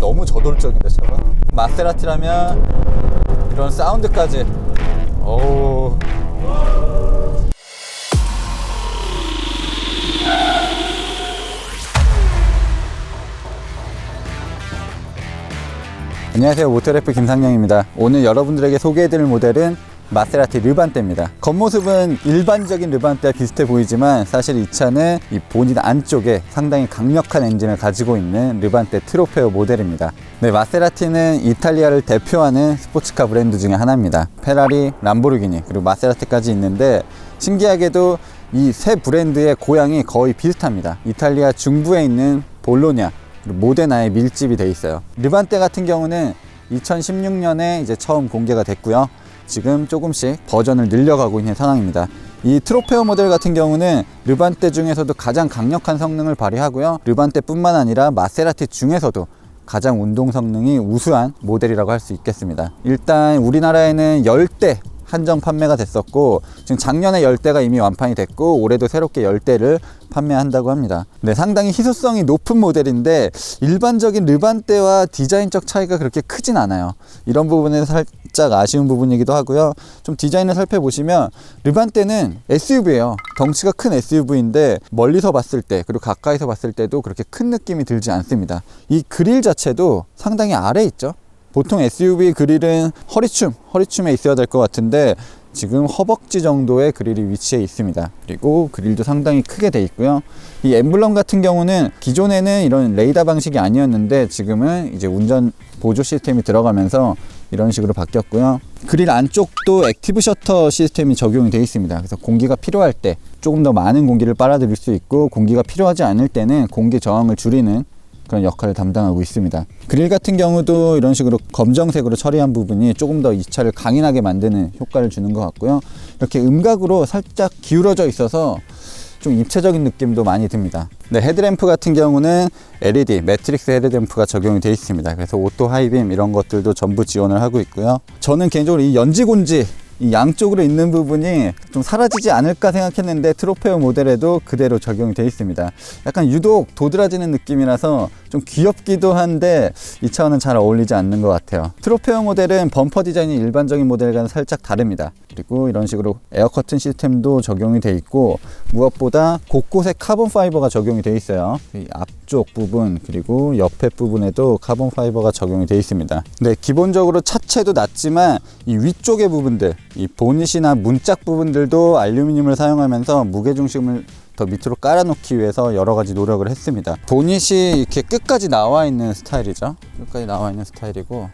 너무 저돌적인데 차가. 마세라티라면 이런 사운드까지. 어우. 안녕하세요, 모터래프 김상영입니다. 오늘 여러분들에게 소개해드릴 모델은 마세라티 르반떼입니다. 겉모습은 일반적인 르반떼와 비슷해 보이지만 사실 이 차는 이 본인 안쪽에 상당히 강력한 엔진을 가지고 있는 르반떼 트로페오 모델입니다. 네, 마세라티는 이탈리아를 대표하는 스포츠카 브랜드 중에 하나입니다. 페라리, 람보르기니, 그리고 마세라티까지 있는데 신기하게도 이 세 브랜드의 고향이 거의 비슷합니다. 이탈리아 중부에 있는 볼로냐, 그리고 모데나에 밀집이 돼 있어요. 르반떼 같은 경우는 2016년에 이제 처음 공개가 됐고요. 지금 조금씩 버전을 늘려가고 있는 상황입니다. 이 트로페오 모델 같은 경우는 르반떼 중에서도 가장 강력한 성능을 발휘하고요. 르반떼뿐만 아니라 마세라티 중에서도 가장 운동 성능이 우수한 모델이라고 할 수 있겠습니다. 일단 우리나라에는 10대 한정 판매가 됐었고, 지금 작년에 10대가 이미 완판이 됐고 올해도 새롭게 10대를 판매한다고 합니다. 네, 상당히 희소성이 높은 모델인데 일반적인 르반떼와 디자인적 차이가 그렇게 크진 않아요. 이런 부분에서 살짝 아쉬운 부분이기도 하고요. 좀 디자인을 살펴보시면 르반떼는 SUV예요. 덩치가 큰 SUV인데 멀리서 봤을 때 그리고 가까이서 봤을 때도 그렇게 큰 느낌이 들지 않습니다. 이 그릴 자체도 상당히 아래에 있죠. 보통 SUV 그릴은 허리춤에 있어야 될 것 같은데 지금 허벅지 정도의 그릴이 위치해 있습니다. 그리고 그릴도 상당히 크게 돼 있고요. 이 엠블럼 같은 경우는 기존에는 이런 레이더 방식이 아니었는데 지금은 이제 운전 보조 시스템이 들어가면서 이런 식으로 바뀌었고요. 그릴 안쪽도 액티브 셔터 시스템이 적용이 되어 있습니다. 그래서 공기가 필요할 때 조금 더 많은 공기를 빨아들일 수 있고, 공기가 필요하지 않을 때는 공기 저항을 줄이는 그런 역할을 담당하고 있습니다. 그릴 같은 경우도 이런 식으로 검정색으로 처리한 부분이 조금 더 이 차를 강인하게 만드는 효과를 주는 것 같고요. 이렇게 음각으로 살짝 기울어져 있어서 좀 입체적인 느낌도 많이 듭니다. 네, 헤드램프 같은 경우는 LED 매트릭스 헤드램프가 적용이 되어 있습니다. 그래서 오토 하이빔 이런 것들도 전부 지원을 하고 있고요. 저는 개인적으로 이 연지곤지 이 양쪽으로 있는 부분이 좀 사라지지 않을까 생각했는데 트로페오 모델에도 그대로 적용이 되어 있습니다. 약간 유독 도드라지는 느낌이라서 좀 귀엽기도 한데 이 차와는 잘 어울리지 않는 것 같아요. 트로페오 모델은 범퍼 디자인이 일반적인 모델과는 살짝 다릅니다. 그리고 이런 식으로 에어 커튼 시스템도 적용이 되어 있고, 무엇보다 곳곳에 카본 파이버가 적용이 되어 있어요. 이 앞쪽 부분 그리고 옆에 부분에도 카본 파이버가 적용이 되어 있습니다. 네, 기본적으로 차체도 낮지만 이 위쪽의 부분들, 이 보닛이나 문짝 부분들도 알루미늄을 사용하면서 무게중심을 더 밑으로 깔아놓기 위해서 여러 가지 노력을 했습니다. 보닛이 이렇게 끝까지 나와 있는 스타일이죠. 끝까지 나와 있는 스타일이고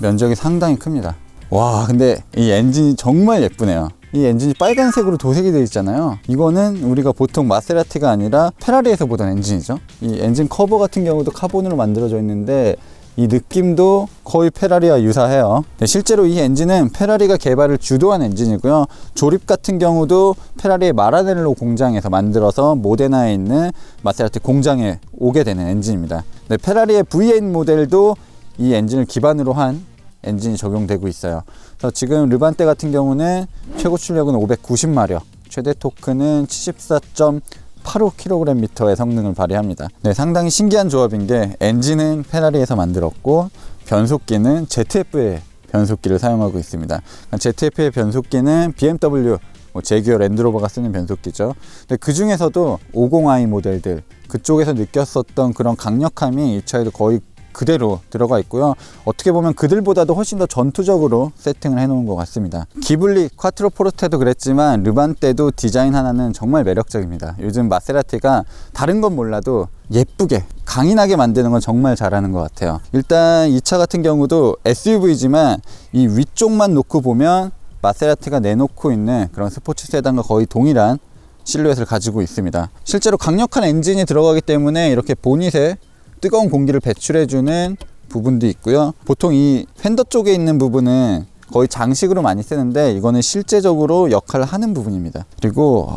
면적이 상당히 큽니다. 와, 근데 이 엔진이 정말 예쁘네요. 이 엔진이 빨간색으로 도색이 되어 있잖아요. 이거는 우리가 보통 마세라티가 아니라 페라리에서 보던 엔진이죠. 이 엔진 커버 같은 경우도 카본으로 만들어져 있는데 이 느낌도 거의 페라리와 유사해요. 네, 실제로 이 엔진은 페라리가 개발을 주도한 엔진이고요. 조립 같은 경우도 페라리의 마라넬로 공장에서 만들어서 모데나에 있는 마세라티 공장에 오게 되는 엔진입니다. 네, 페라리의 V8 모델도 이 엔진을 기반으로 한 엔진이 적용되고 있어요. 그래서 지금 르반떼 같은 경우는 최고 출력은 590마력, 최대 토크는 74.85kgm의 성능을 발휘합니다. 네, 상당히 신기한 조합인 게 엔진은 페라리에서 만들었고 변속기는 ZF의 변속기를 사용하고 있습니다. ZF의 변속기는 BMW, 제규어 랜드로버가 쓰는 변속기죠. 근데 그 중에서도 50i 모델들 그쪽에서 느꼈었던 그런 강력함이 이 차에도 거의 그대로 들어가 있고요. 어떻게 보면 그들보다도 훨씬 더 전투적으로 세팅을 해놓은 것 같습니다. 기블리 콰트로 포르테도 그랬지만 르반떼도 디자인 하나는 정말 매력적입니다. 요즘 마세라티가 다른 건 몰라도 예쁘게 강인하게 만드는 건 정말 잘하는 것 같아요. 일단 이 차 같은 경우도 SUV지만 이 위쪽만 놓고 보면 마세라티가 내놓고 있는 그런 스포츠 세단과 거의 동일한 실루엣을 가지고 있습니다. 실제로 강력한 엔진이 들어가기 때문에 이렇게 보닛에 뜨거운 공기를 배출해주는 부분도 있고요. 보통 이 팬더 쪽에 있는 부분은 거의 장식으로 많이 쓰는데 이거는 실제적으로 역할을 하는 부분입니다. 그리고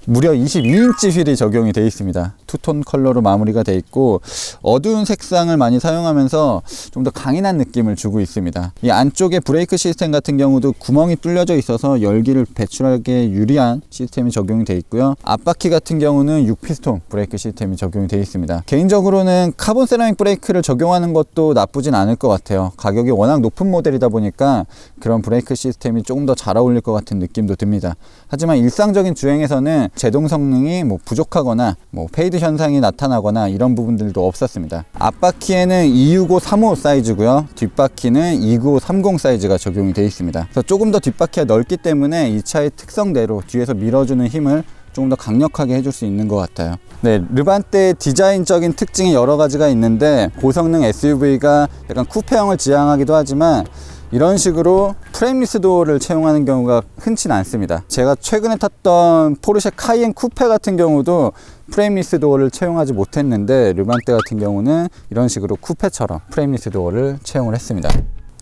무려 22인치 휠이 적용이 되어 있습니다. 투톤 컬러로 마무리가 되어 있고 어두운 색상을 많이 사용하면서 좀 더 강인한 느낌을 주고 있습니다. 이 안쪽에 브레이크 시스템 같은 경우도 구멍이 뚫려져 있어서 열기를 배출하기에 유리한 시스템이 적용이 되어 있고요. 앞바퀴 같은 경우는 6피스톤 브레이크 시스템이 적용이 되어 있습니다. 개인적으로는 카본 세라믹 브레이크를 적용하는 것도 나쁘진 않을 것 같아요. 가격이 워낙 높은 모델이다 보니까 그런 브레이크 시스템이 조금 더 잘 어울릴 것 같은 느낌도 듭니다. 하지만 일상적인 주행에서는 제동 성능이 부족하거나 페이드 현상이 나타나거나 이런 부분들도 없었습니다. 앞바퀴에는 265, 35 사이즈고요. 뒷바퀴는 295, 30 사이즈가 적용이 되어 있습니다. 그래서 조금 더 뒷바퀴가 넓기 때문에 이 차의 특성대로 뒤에서 밀어주는 힘을 조금 더 강력하게 해줄 수 있는 것 같아요. 네, 르반떼의 디자인적인 특징이 여러 가지가 있는데 고성능 SUV가 약간 쿠페형을 지향하기도 하지만 이런 식으로 프레임리스 도어를 채용하는 경우가 흔치는 않습니다. 제가 최근에 탔던 포르쉐 카이엔 쿠페 같은 경우도 프레임리스 도어를 채용하지 못했는데 르반떼 같은 경우는 이런 식으로 쿠페처럼 프레임리스 도어를 채용을 했습니다.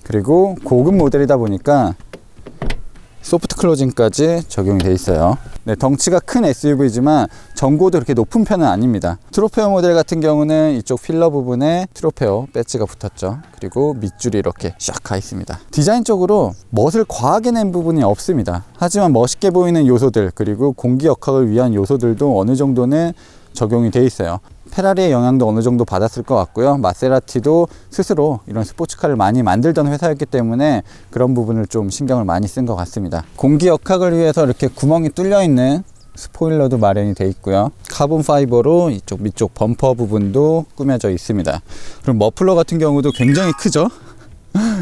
그리고 고급 모델이다 보니까 소프트 클로징까지 적용이 되어 있어요. 네, 덩치가 큰 SUV지만 전고도 그렇게 높은 편은 아닙니다. 트로페오 모델 같은 경우는 이쪽 필러 부분에 트로페오 배지가 붙었죠. 그리고 밑줄이 이렇게 샥 가 있습니다. 디자인적으로 멋을 과하게 낸 부분이 없습니다. 하지만 멋있게 보이는 요소들 그리고 공기 역학을 위한 요소들도 어느 정도는 적용이 되어 있어요. 페라리의 영향도 어느 정도 받았을 것 같고요. 마세라티도 스스로 이런 스포츠카를 많이 만들던 회사였기 때문에 그런 부분을 좀 신경을 많이 쓴 것 같습니다. 공기 역학을 위해서 이렇게 구멍이 뚫려 있는 스포일러도 마련이 되어 있고요. 카본 파이버로 이쪽 밑쪽 범퍼 부분도 꾸며져 있습니다. 그럼 머플러 같은 경우도 굉장히 크죠?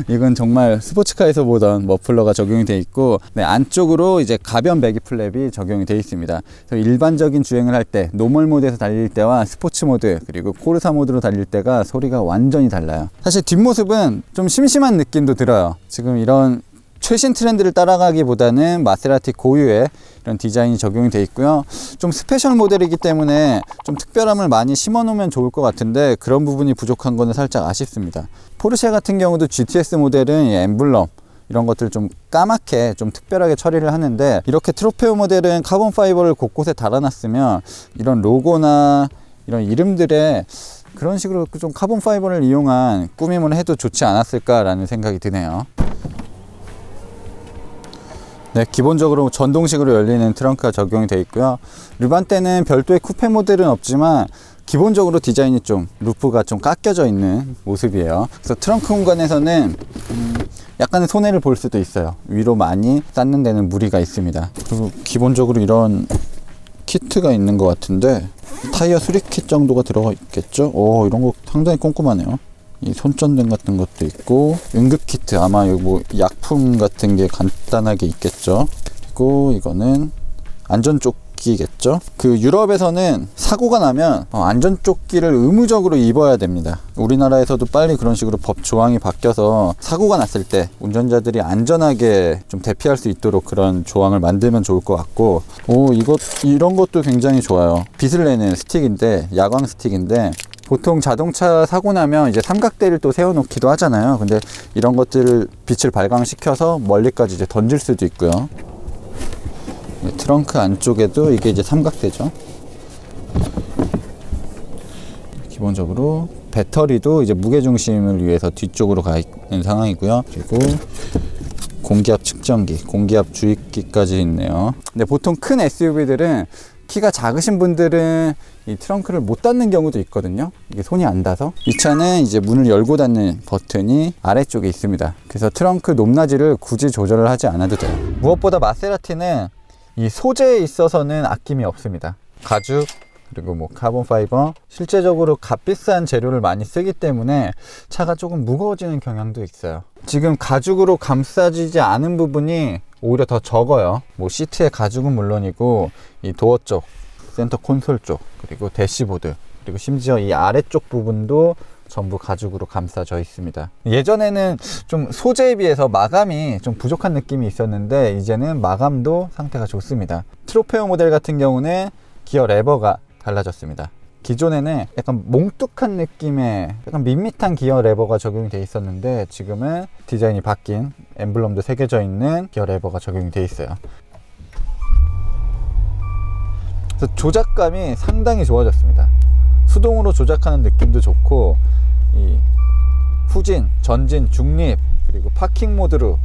이건 정말 스포츠카에서 보던 머플러가 적용이 되어 있고, 네, 안쪽으로 이제 가변 배기 플랩이 적용이 되어 있습니다. 그래서 일반적인 주행을 할 때, 노멀 모드에서 달릴 때와 스포츠 모드 그리고 코르사 모드로 달릴 때가 소리가 완전히 달라요. 사실 뒷모습은 좀 심심한 느낌도 들어요. 지금 이런 최신 트렌드를 따라가기보다는 마세라티 고유의 이런 디자인이 적용이 되어 있고요. 좀 스페셜 모델이기 때문에 좀 특별함을 많이 심어 놓으면 좋을 것 같은데 그런 부분이 부족한 거는 살짝 아쉽습니다. 포르쉐 같은 경우도 GTS 모델은 이 엠블럼 이런 것들 좀 까맣게 좀 특별하게 처리를 하는데, 이렇게 트로페오 모델은 카본 파이버를 곳곳에 달아놨으면 이런 로고나 이런 이름들에 그런 식으로 좀 카본 파이버를 이용한 꾸밈을 해도 좋지 않았을까라는 생각이 드네요. 네, 기본적으로 전동식으로 열리는 트렁크가 적용이 되어 있고요. 르반떼는 별도의 쿠페 모델은 없지만 기본적으로 디자인이 좀 루프가 좀 깎여져 있는 모습이에요. 그래서 트렁크 공간에서는 약간의 손해를 볼 수도 있어요. 위로 많이 쌓는 데는 무리가 있습니다. 그리고 기본적으로 이런 키트가 있는 것 같은데 타이어 수리킷 정도가 들어가 있겠죠? 오, 이런 거 상당히 꼼꼼하네요. 이 손전등 같은 것도 있고, 응급 키트, 아마 여기 뭐 약품 같은 게 간단하게 있겠죠. 그리고 이거는 안전조끼겠죠. 그 유럽에서는 사고가 나면 안전조끼를 의무적으로 입어야 됩니다. 우리나라에서도 빨리 그런 식으로 법 조항이 바뀌어서 사고가 났을 때 운전자들이 안전하게 좀 대피할 수 있도록 그런 조항을 만들면 좋을 것 같고, 이런 것도 굉장히 좋아요. 빛을 내는 스틱인데, 야광 스틱인데, 보통 자동차 사고 나면 이제 삼각대를 또 세워놓기도 하잖아요. 근데 이런 것들을 빛을 발광시켜서 멀리까지 이제 던질 수도 있고요. 트렁크 안쪽에도 이게 이제 삼각대죠. 기본적으로 배터리도 이제 무게중심을 위해서 뒤쪽으로 가 있는 상황이고요. 그리고 공기압 측정기, 공기압 주입기까지 있네요. 근데 보통 큰 SUV들은 키가 작으신 분들은 이 트렁크를 못 닫는 경우도 있거든요. 이게 손이 안 닿아서. 이 차는 이제 문을 열고 닫는 버튼이 아래쪽에 있습니다. 그래서 트렁크 높낮이를 굳이 조절을 하지 않아도 돼요. 무엇보다 마세라티는 이 소재에 있어서는 아낌이 없습니다. 가죽 그리고 뭐 카본 파이버, 실제적으로 값비싼 재료를 많이 쓰기 때문에 차가 조금 무거워지는 경향도 있어요. 지금 가죽으로 감싸지지 않은 부분이 오히려 더 적어요. 뭐 시트의 가죽은 물론이고 이 도어 쪽, 센터 콘솔 쪽, 그리고 대시보드, 그리고 심지어 이 아래쪽 부분도 전부 가죽으로 감싸져 있습니다. 예전에는 좀 소재에 비해서 마감이 좀 부족한 느낌이 있었는데 이제는 마감도 상태가 좋습니다. 트로페오 모델 같은 경우는 기어 레버가 달라졌습니다. 기존에는 약간 몽뚝한 느낌의 약간 밋밋한 기어 레버가 적용이 되어 있었는데 지금은 디자인이 바뀐 엠블럼도 새겨져 있는 기어 레버가 적용이 되어 있어요. 그래서 조작감이 상당히 좋아졌습니다. 수동으로 조작하는 느낌도 좋고, 이 후진, 전진, 중립, 그리고 파킹 모드로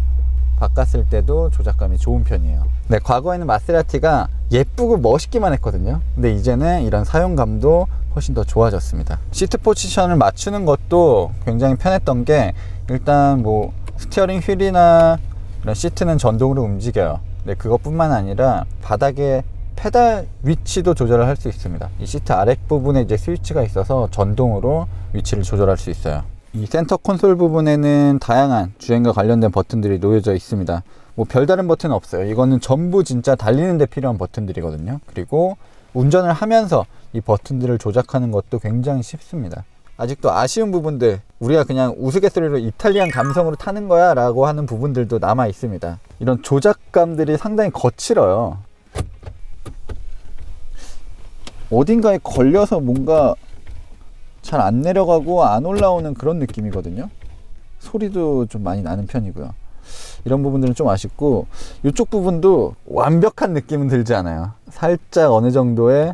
바꿨을 때도 조작감이 좋은 편이에요. 네, 과거에는 마세라티가 예쁘고 멋있기만 했거든요. 근데 이제는 이런 사용감도 훨씬 더 좋아졌습니다. 시트 포지션을 맞추는 것도 굉장히 편했던 게, 일단 뭐 스티어링 휠이나 이런 시트는 전동으로 움직여요. 네, 그것뿐만 아니라 바닥에 페달 위치도 조절을 할 수 있습니다. 이 시트 아랫부분에 이제 스위치가 있어서 전동으로 위치를 조절할 수 있어요. 이 센터 콘솔 부분에는 다양한 주행과 관련된 버튼들이 놓여져 있습니다. 뭐 별다른 버튼은 없어요. 이거는 전부 진짜 달리는 데 필요한 버튼들이거든요. 그리고 운전을 하면서 이 버튼들을 조작하는 것도 굉장히 쉽습니다. 아직도 아쉬운 부분들, 우리가 그냥 우스갯소리로 이탈리안 감성으로 타는 거야 라고 하는 부분들도 남아 있습니다. 이런 조작감들이 상당히 거칠어요. 어딘가에 걸려서 뭔가 잘 안 내려가고 안 올라오는 그런 느낌이거든요. 소리도 좀 많이 나는 편이고요. 이런 부분들은 좀 아쉽고, 이쪽 부분도 완벽한 느낌은 들지 않아요. 살짝 어느 정도의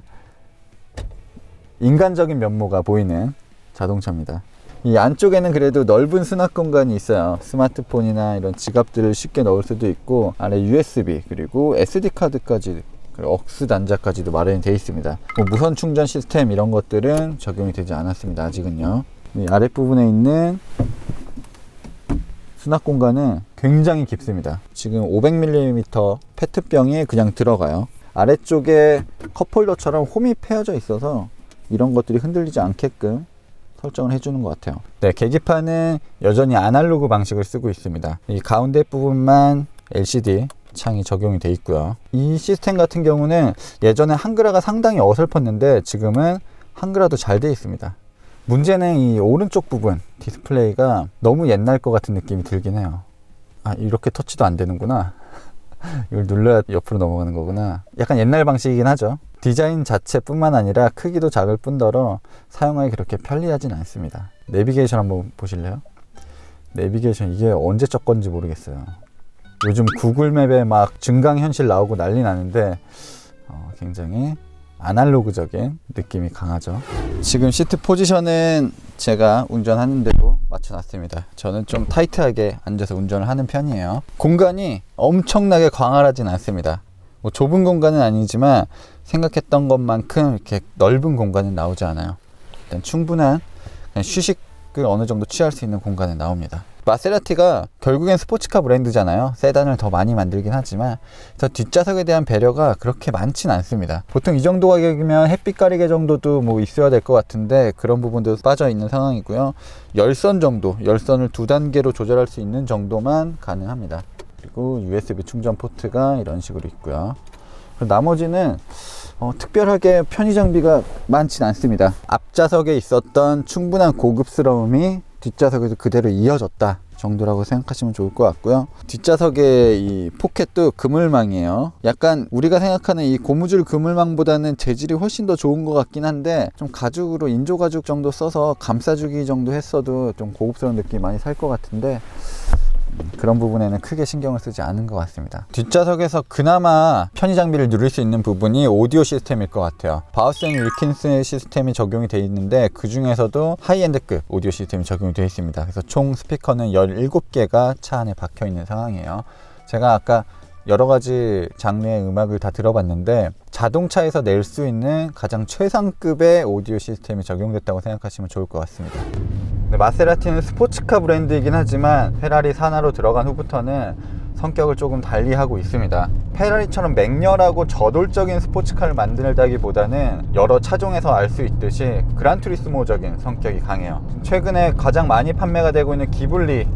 인간적인 면모가 보이는 자동차입니다. 이 안쪽에는 그래도 넓은 수납 공간이 있어요. 스마트폰이나 이런 지갑들을 쉽게 넣을 수도 있고, 아래 USB 그리고 SD카드까지, 그리고 억스 단자까지도 마련이 되어 있습니다. 뭐 무선 충전 시스템 이런 것들은 적용이 되지 않았습니다. 아직은요. 이 아랫부분에 있는 수납 공간은 굉장히 깊습니다. 지금 500ml 페트병이 그냥 들어가요. 아래쪽에 컵홀더처럼 홈이 패여져 있어서 이런 것들이 흔들리지 않게끔 설정을 해주는 것 같아요. 네, 계기판은 여전히 아날로그 방식을 쓰고 있습니다. 이 가운데 부분만 LCD 창이 적용이 되어 있고요. 이 시스템 같은 경우는 예전에 한글화가 상당히 어설펐는데 지금은 한글화도 잘 되어 있습니다. 문제는 이 오른쪽 부분 디스플레이가 너무 옛날 것 같은 느낌이 들긴 해요. 아, 이렇게 터치도 안 되는구나. 이걸 눌러야 옆으로 넘어가는 거구나. 약간 옛날 방식이긴 하죠. 디자인 자체뿐만 아니라 크기도 작을 뿐더러 사용하기 그렇게 편리하진 않습니다. 내비게이션 한번 보실래요? 내비게이션 이게 언제적 건지 모르겠어요. 요즘 구글맵에 막 증강현실 나오고 난리 나는데 굉장히 아날로그적인 느낌이 강하죠. 지금 시트 포지션은 제가 운전하는 대로 맞춰놨습니다. 저는 좀 타이트하게 앉아서 운전을 하는 편이에요. 공간이 엄청나게 광활하진 않습니다. 뭐 좁은 공간은 아니지만 생각했던 것만큼 이렇게 넓은 공간은 나오지 않아요. 일단 충분한 그냥 휴식을 어느 정도 취할 수 있는 공간에 나옵니다. 마세라티가 결국엔 스포츠카 브랜드잖아요. 세단을 더 많이 만들긴 하지만 저 뒷좌석에 대한 배려가 그렇게 많진 않습니다. 보통 이 정도 가격이면 햇빛 가리개 정도도 뭐 있어야 될 것 같은데 그런 부분도 빠져 있는 상황이고요. 열선 정도, 열선을 2단계로 조절할 수 있는 정도만 가능합니다. 그리고 USB 충전 포트가 이런 식으로 있고요. 나머지는 특별하게 편의 장비가 많진 않습니다. 앞좌석에 있었던 충분한 고급스러움이 뒷좌석에도 그대로 이어졌다 정도라고 생각하시면 좋을 것 같고요. 뒷좌석의 이 포켓도 그물망이에요. 약간 우리가 생각하는 이 고무줄 그물망보다는 재질이 훨씬 더 좋은 것 같긴 한데, 좀 가죽으로 인조 가죽 정도 써서 감싸주기 정도 했어도 좀 고급스러운 느낌이 많이 살 것 같은데 그런 부분에는 크게 신경을 쓰지 않은 것 같습니다. 뒷좌석에서 그나마 편의 장비를 누릴 수 있는 부분이 오디오 시스템일 것 같아요. 바우스 앤 윌킨스 시스템이 적용이 되어 있는데 그 중에서도 하이엔드급 오디오 시스템이 적용이 되어 있습니다. 그래서 총 스피커는 17개가 차 안에 박혀 있는 상황이에요. 제가 아까 여러 가지 장르의 음악을 다 들어봤는데 자동차에서 낼 수 있는 가장 최상급의 오디오 시스템이 적용됐다고 생각하시면 좋을 것 같습니다. 네, 마세라티는 스포츠카 브랜드이긴 하지만 페라리 산하로 들어간 후부터는 성격을 조금 달리하고 있습니다. 페라리처럼 맹렬하고 저돌적인 스포츠카를 만들다기보다는 여러 차종에서 알 수 있듯이 그란투리스모적인 성격이 강해요. 최근에 가장 많이 판매가 되고 있는 기블리,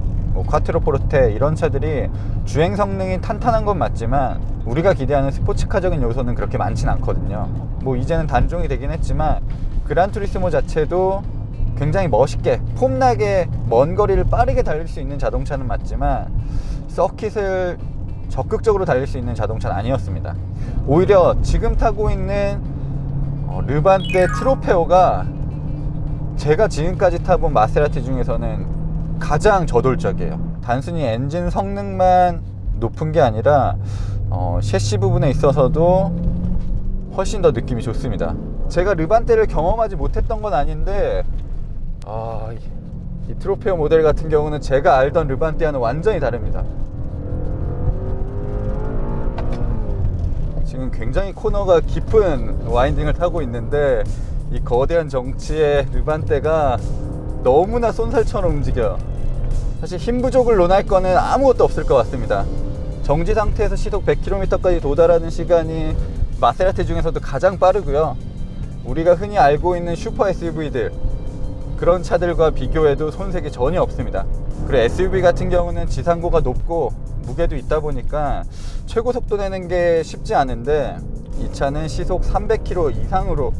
콰트로포르테 이런 차들이 주행 성능이 탄탄한 건 맞지만 우리가 기대하는 스포츠카적인 요소는 그렇게 많진 않거든요. 뭐 이제는 단종이 되긴 했지만 그란투리스모 자체도 굉장히 멋있게 폼나게 먼 거리를 빠르게 달릴 수 있는 자동차는 맞지만 서킷을 적극적으로 달릴 수 있는 자동차는 아니었습니다. 오히려 지금 타고 있는 르반떼 트로페오가 제가 지금까지 타본 마세라티 중에서는 가장 저돌적이에요. 단순히 엔진 성능만 높은 게 아니라 셰시 부분에 있어서도 훨씬 더 느낌이 좋습니다. 제가 르반떼를 경험하지 못했던 건 아닌데 이 트로페오 모델 같은 경우는 제가 알던 르반떼와는 완전히 다릅니다. 지금 굉장히 코너가 깊은 와인딩을 타고 있는데 이 거대한 정치에 르반떼가 너무나 쏜살처럼 움직여요. 사실 힘 부족을 논할 거는 아무것도 없을 것 같습니다. 정지 상태에서 시속 100km까지 도달하는 시간이 마세라티 중에서도 가장 빠르고요. 우리가 흔히 알고 있는 슈퍼 SUV들, 그런 차들과 비교해도 손색이 전혀 없습니다. 그리고 SUV 같은 경우는 지상고가 높고 무게도 있다 보니까 최고 속도 내는 게 쉽지 않은데 이 차는 시속 300km 이상으로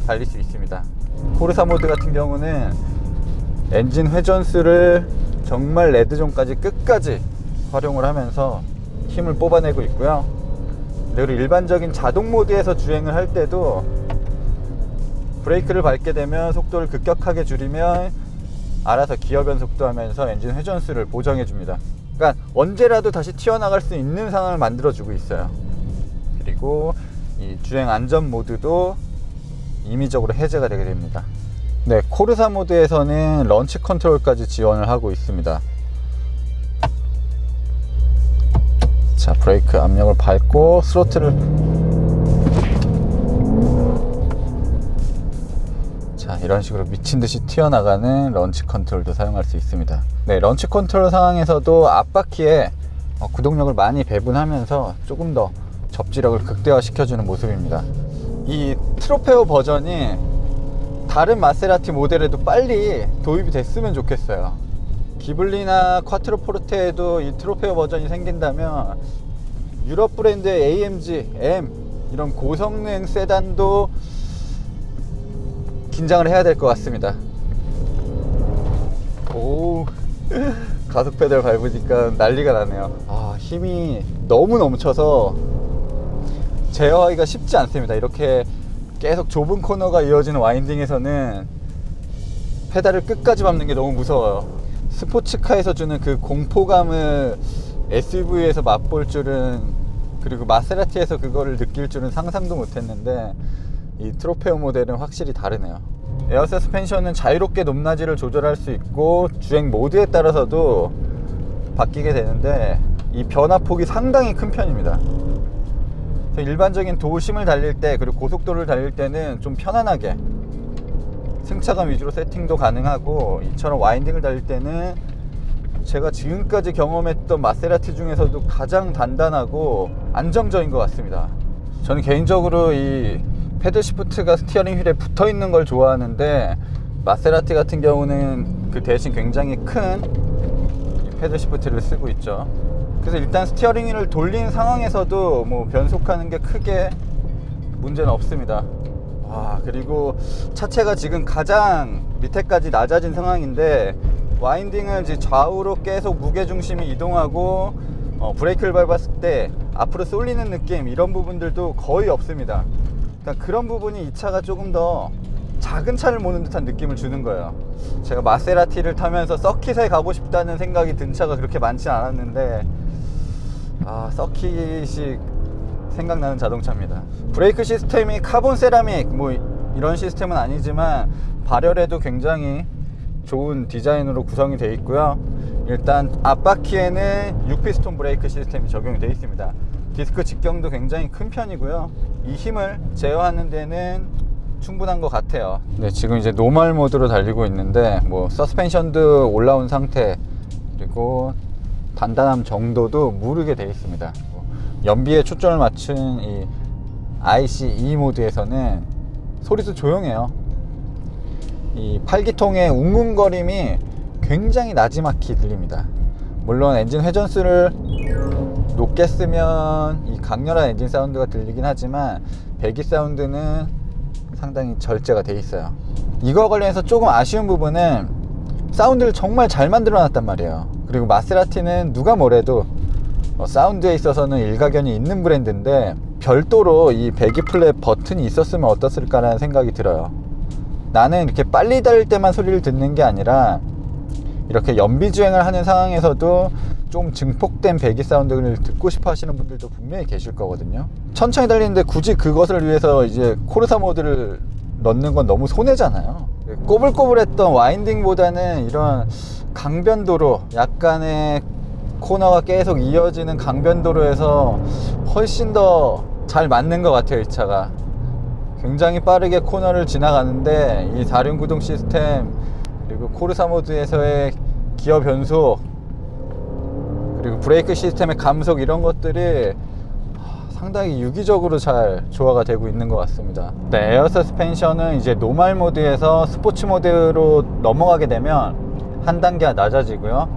달릴 수 있습니다. 코르사 모드 같은 경우는 엔진 회전수를 정말 레드존까지 끝까지 활용을 하면서 힘을 뽑아내고 있고요. 그리고 일반적인 자동 모드에서 주행을 할 때도 브레이크를 밟게 되면 속도를 급격하게 줄이면 알아서 기어 변속도 하면서 엔진 회전수를 보정해 줍니다. 그러니까 언제라도 다시 튀어나갈 수 있는 상황을 만들어 주고 있어요. 그리고 이 주행 안전 모드도 임의적으로 해제가 되게 됩니다. 네, 코르사 모드에서는 런치 컨트롤까지 지원을 하고 있습니다. 자, 브레이크 압력을 밟고 스로틀을, 자, 이런 식으로 미친듯이 튀어나가는 런치 컨트롤도 사용할 수 있습니다. 네, 런치 컨트롤 상황에서도 앞바퀴에 구동력을 많이 배분하면서 조금 더 접지력을 극대화시켜주는 모습입니다. 이 트로페오 버전이 다른 마세라티 모델에도 빨리 도입이 됐으면 좋겠어요. 기블리나 콰트로포르테에도 이 트로페오 버전이 생긴다면 유럽 브랜드의 AMG, M 이런 고성능 세단도 긴장을 해야 될 것 같습니다. 오, 가속 페달 밟으니까 난리가 나네요. 힘이 너무 넘쳐서 제어하기가 쉽지 않습니다. 이렇게 계속 좁은 코너가 이어지는 와인딩에서는 페달을 끝까지 밟는 게 너무 무서워요. 스포츠카에서 주는 그 공포감을 SUV에서 맛볼 줄은, 그리고 마세라티에서 그거를 느낄 줄은 상상도 못했는데 이 트로페오 모델은 확실히 다르네요. 에어 서스펜션은 자유롭게 높낮이를 조절할 수 있고 주행 모드에 따라서도 바뀌게 되는데 이 변화폭이 상당히 큰 편입니다. 일반적인 도심을 달릴 때, 그리고 고속도로를 달릴 때는 좀 편안하게 승차감 위주로 세팅도 가능하고, 이처럼 와인딩을 달릴 때는 제가 지금까지 경험했던 마세라티 중에서도 가장 단단하고 안정적인 것 같습니다. 저는 개인적으로 이 패들 시프트가 스티어링 휠에 붙어 있는 걸 좋아하는데 마세라티 같은 경우는 그 대신 굉장히 큰 패들 시프트를 쓰고 있죠. 그래서 일단 스티어링 휠을 돌린 상황에서도 뭐 변속하는 게 크게 문제는 없습니다. 그리고 차체가 지금 가장 밑에까지 낮아진 상황인데 와인딩을 이제 좌우로 계속 무게중심이 이동하고 브레이크를 밟았을 때 앞으로 쏠리는 느낌, 이런 부분들도 거의 없습니다. 그러니까 그런 부분이 이 차가 조금 더 작은 차를 모는 듯한 느낌을 주는 거예요. 제가 마세라티를 타면서 서킷에 가고 싶다는 생각이 든 차가 그렇게 많지 않았는데 서킷이 생각나는 자동차입니다. 브레이크 시스템이 카본 세라믹 뭐 이런 시스템은 아니지만 발열에도 굉장히 좋은 디자인으로 구성이 되어 있고요. 일단 앞바퀴에는 6피스톤 브레이크 시스템이 적용이 되어 있습니다. 디스크 직경도 굉장히 큰 편이고요. 이 힘을 제어하는 데는 충분한 것 같아요. 네, 지금 이제 노멀 모드로 달리고 있는데 뭐 서스펜션도 올라온 상태, 그리고 단단함 정도도 무르게 되어 있습니다. 연비에 초점을 맞춘 이 ICE 모드에서는 소리도 조용해요. 이 8기통의 웅웅거림이 굉장히 나지막히 들립니다. 물론 엔진 회전수를 높게 쓰면 이 강렬한 엔진 사운드가 들리긴 하지만 배기 사운드는 상당히 절제가 돼 있어요. 이거 관련해서 조금 아쉬운 부분은 사운드를 정말 잘 만들어 놨단 말이에요. 그리고 마세라티는 누가 뭐래도 사운드에 있어서는 일가견이 있는 브랜드인데 별도로 이 배기 플랫 버튼이 있었으면 어땠을까라는 생각이 들어요. 나는 이렇게 빨리 달릴 때만 소리를 듣는 게 아니라 이렇게 연비 주행을 하는 상황에서도 좀 증폭된 배기 사운드를 듣고 싶어 하시는 분들도 분명히 계실 거거든요. 천천히 달리는데 굳이 그것을 위해서 이제 코르사 모드를 넣는 건 너무 손해잖아요. 꼬불꼬불했던 와인딩보다는 이런 강변도로, 약간의 코너가 계속 이어지는 강변도로에서 훨씬 더 잘 맞는 것 같아요. 이 차가 굉장히 빠르게 코너를 지나가는데 이 4륜구동 시스템, 그리고 코르사 모드에서의 기어 변속, 그리고 브레이크 시스템의 감속, 이런 것들이 상당히 유기적으로 잘 조화가 되고 있는 것 같습니다. 네, 에어 서스펜션은 이제 노멀 모드에서 스포츠 모드로 넘어가게 되면 한 단계가 낮아지고요,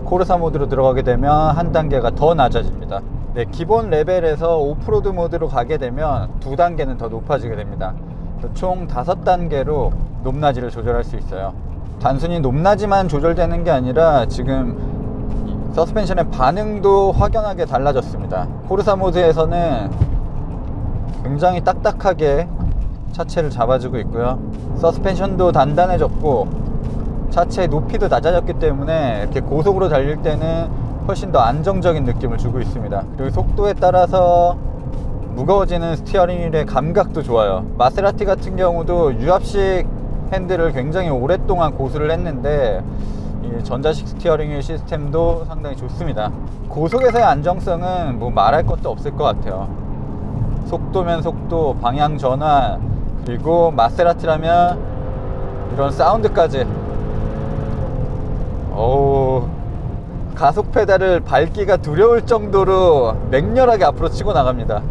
코르사 모드로 들어가게 되면 한 단계가 더 낮아집니다. 네, 기본 레벨에서 오프로드 모드로 가게 되면 두 단계는 더 높아지게 됩니다. 총 5단계로 높낮이를 조절할 수 있어요. 단순히 높낮이만 조절되는 게 아니라 지금 서스펜션의 반응도 확연하게 달라졌습니다. 코르사 모드에서는 굉장히 딱딱하게 차체를 잡아주고 있고요, 서스펜션도 단단해졌고 차체의 높이도 낮아졌기 때문에 이렇게 고속으로 달릴 때는 훨씬 더 안정적인 느낌을 주고 있습니다. 그리고 속도에 따라서 무거워지는 스티어링 휠의 감각도 좋아요. 마세라티 같은 경우도 유압식 핸들을 굉장히 오랫동안 고수를 했는데 이 전자식 스티어링 휠 시스템도 상당히 좋습니다. 고속에서의 안정성은 뭐 말할 것도 없을 것 같아요. 속도면 속도, 방향 전환, 그리고 마세라티라면 이런 사운드까지. 가속 페달을 밟기가 두려울 정도로 맹렬하게 앞으로 치고 나갑니다.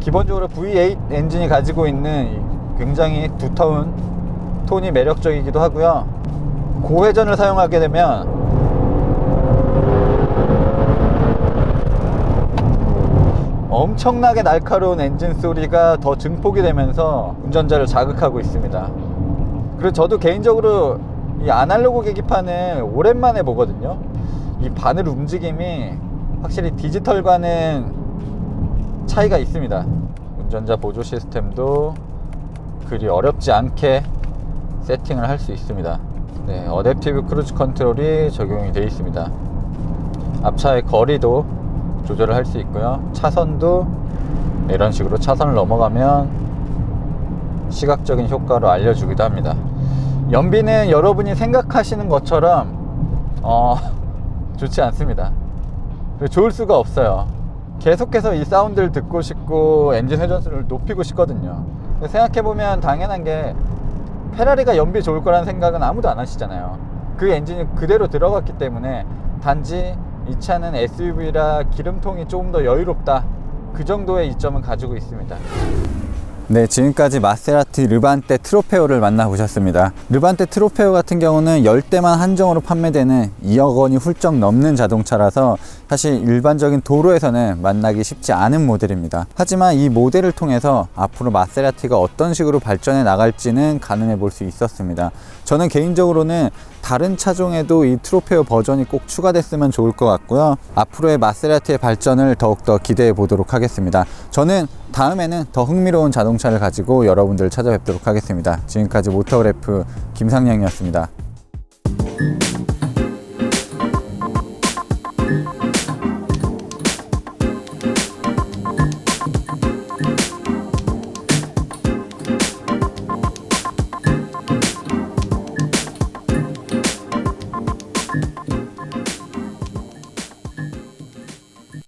기본적으로 V8 엔진이 가지고 있는 굉장히 두터운 톤이 매력적이기도 하고요, 고회전을 사용하게 되면 엄청나게 날카로운 엔진 소리가 더 증폭이 되면서 운전자를 자극하고 있습니다. 그리고 저도 개인적으로 이 아날로그 계기판을 오랜만에 보거든요. 이 바늘 움직임이 확실히 디지털과는 차이가 있습니다. 운전자 보조 시스템도 그리 어렵지 않게 세팅을 할 수 있습니다. 네, 어댑티브 크루즈 컨트롤이 적용이 되어 있습니다. 앞차의 거리도 조절을 할 수 있고요, 차선도 이런 식으로 차선을 넘어가면 시각적인 효과로 알려주기도 합니다. 연비는 여러분이 생각하시는 것처럼 좋지 않습니다. 좋을 수가 없어요. 계속해서 이 사운드를 듣고 싶고 엔진 회전수를 높이고 싶거든요. 생각해보면 당연한 게 페라리가 연비 좋을 거라는 생각은 아무도 안 하시잖아요. 그 엔진이 그대로 들어갔기 때문에 단지 이 차는 SUV라 기름통이 조금 더 여유롭다, 그 정도의 이점은 가지고 있습니다. 네, 지금까지 마세라티 르반떼 트로페오를 만나보셨습니다. 르반떼 트로페오 같은 경우는 10대만 한정으로 판매되는 2억 원이 훌쩍 넘는 자동차라서 사실 일반적인 도로에서는 만나기 쉽지 않은 모델입니다. 하지만 이 모델을 통해서 앞으로 마세라티가 어떤 식으로 발전해 나갈지는 가늠해 볼 수 있었습니다. 저는 개인적으로는 다른 차종에도 이 트로페오 버전이 꼭 추가됐으면 좋을 것 같고요, 앞으로의 마세라티의 발전을 더욱더 기대해 보도록 하겠습니다. 저는 다음에는 더 흥미로운 자동차를 가지고 여러분들을 찾아뵙도록 하겠습니다. 지금까지 모터그래프 김상영이었습니다.